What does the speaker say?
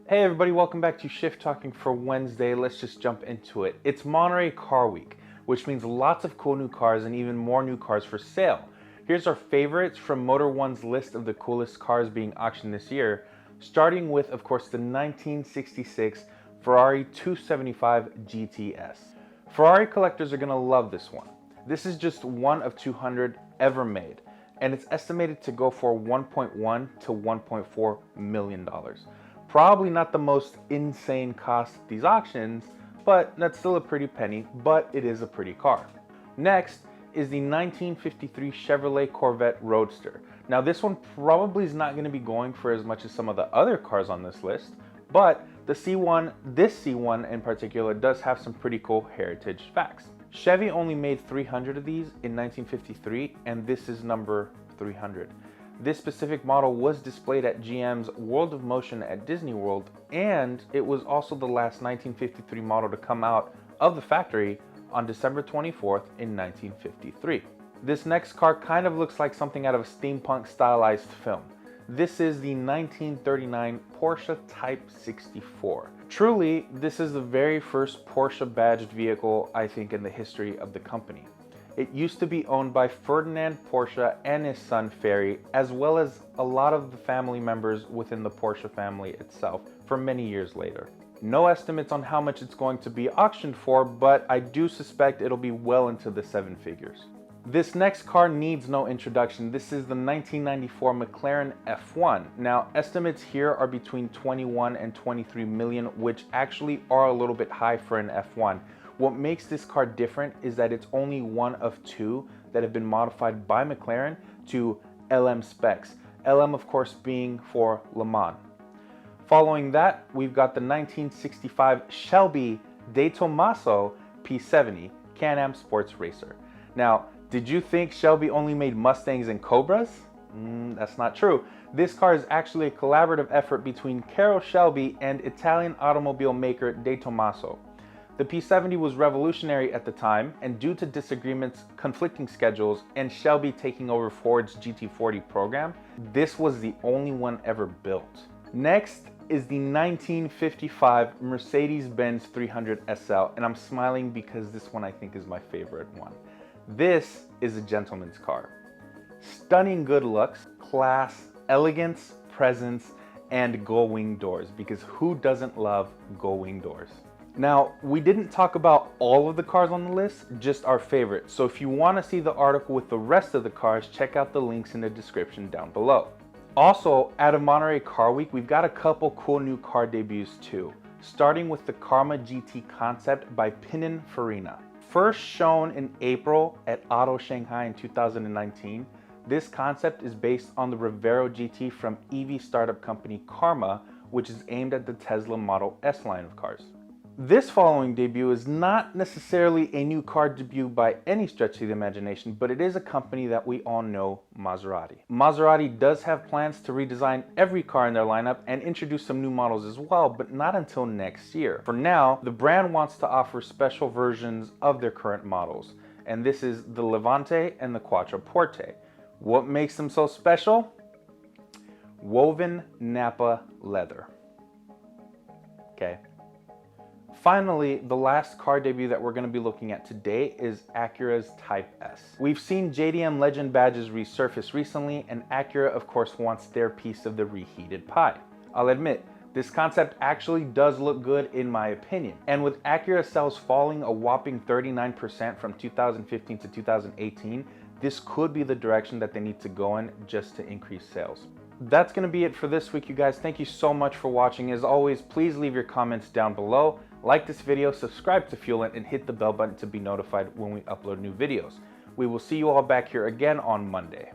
Hey everybody, welcome back to Shift Talking for Wednesday. Let's just jump into it. It's Monterey Car Week, which means lots of cool new cars and even more new cars for sale. Here's our favorites from Motor One's list of the coolest cars being auctioned this year, starting with, of course, the 1966 Ferrari 275 GTS. Ferrari collectors are going to love this one. This is just one of 200 ever made, and it's estimated to go for $1.1 to $1.4 million. Probably not the most insane cost at these auctions, but that's still a pretty penny, but it is a pretty car. Next is the 1953 Chevrolet Corvette Roadster. Now this one probably is not going to be going for as much as some of the other cars on this list, but this C1 in particular does have some pretty cool heritage facts. Chevy only made 300 of these in 1953, and this is number 300. This specific model was displayed at GM's World of Motion at Disney World, and it was also the last 1953 model to come out of the factory on December 24th in 1953. This next car kind of looks like something out of a steampunk stylized film. This is the 1939 Porsche Type 64. Truly, this is the very first Porsche badged vehicle, I think, in the history of the company. It used to be owned by Ferdinand Porsche and his son Ferry, as well as a lot of the family members within the Porsche family itself for many years later. No estimates on how much it's going to be auctioned for, but I do suspect it'll be well into the seven figures. This next car needs no introduction. This is the 1994 McLaren F1. Now, estimates here are between 21 and 23 million, which actually are a little bit high for an F1. What makes this car different is that it's only one of two that have been modified by McLaren to LM specs. LM, of course, being for Le Mans. Following that, we've got the 1965 Shelby P70 Can-Am Sports Racer. Now, did you think Shelby only made Mustangs and Cobras? That's not true. This car is actually a collaborative effort between Carroll Shelby and Italian automobile maker De Tomaso. The P70 was revolutionary at the time, and due to disagreements, conflicting schedules, and Shelby taking over Ford's GT40 program, this was the only one ever built. Next is the 1955 Mercedes-Benz 300 SL, and I'm smiling because this one I think is my favorite one. This is a gentleman's car. Stunning good looks, class, elegance, presence, and gull-wing doors, because who doesn't love gull-wing doors? Now, we didn't talk about all of the cars on the list, just our favorites. So if you want to see the article with the rest of the cars, check out the links in the description down below. Also, out of Monterey Car Week, we've got a couple cool new car debuts too, starting with the Karma GT concept by Pininfarina. First shown in April at Auto Shanghai in 2019, this concept is based on the Revero GT from EV startup company Karma, which is aimed at the Tesla Model S line of cars. This following debut is not necessarily a new car debut by any stretch of the imagination, but it is a company that we all know, Maserati. Maserati does have plans to redesign every car in their lineup and introduce some new models as well, but not until next year. For now, the brand wants to offer special versions of their current models, and this is the Levante and the Quattroporte. What makes them so special? Woven Nappa leather. Okay. Finally, the last car debut that we're going to be looking at today is Acura's Type S. We've seen JDM Legend badges resurface recently, and Acura of course wants their piece of the reheated pie. I'll admit, this concept actually does look good in my opinion. And with Acura sales falling a whopping 39% from 2015 to 2018, this could be the direction that they need to go in just to increase sales. That's going to be it for this week, you guys. Thank you so much for watching. As always, please leave your comments down below. Like this video, subscribe to Fuelent, and hit the bell button to be notified when we upload new videos. We will see you all back here again on Monday.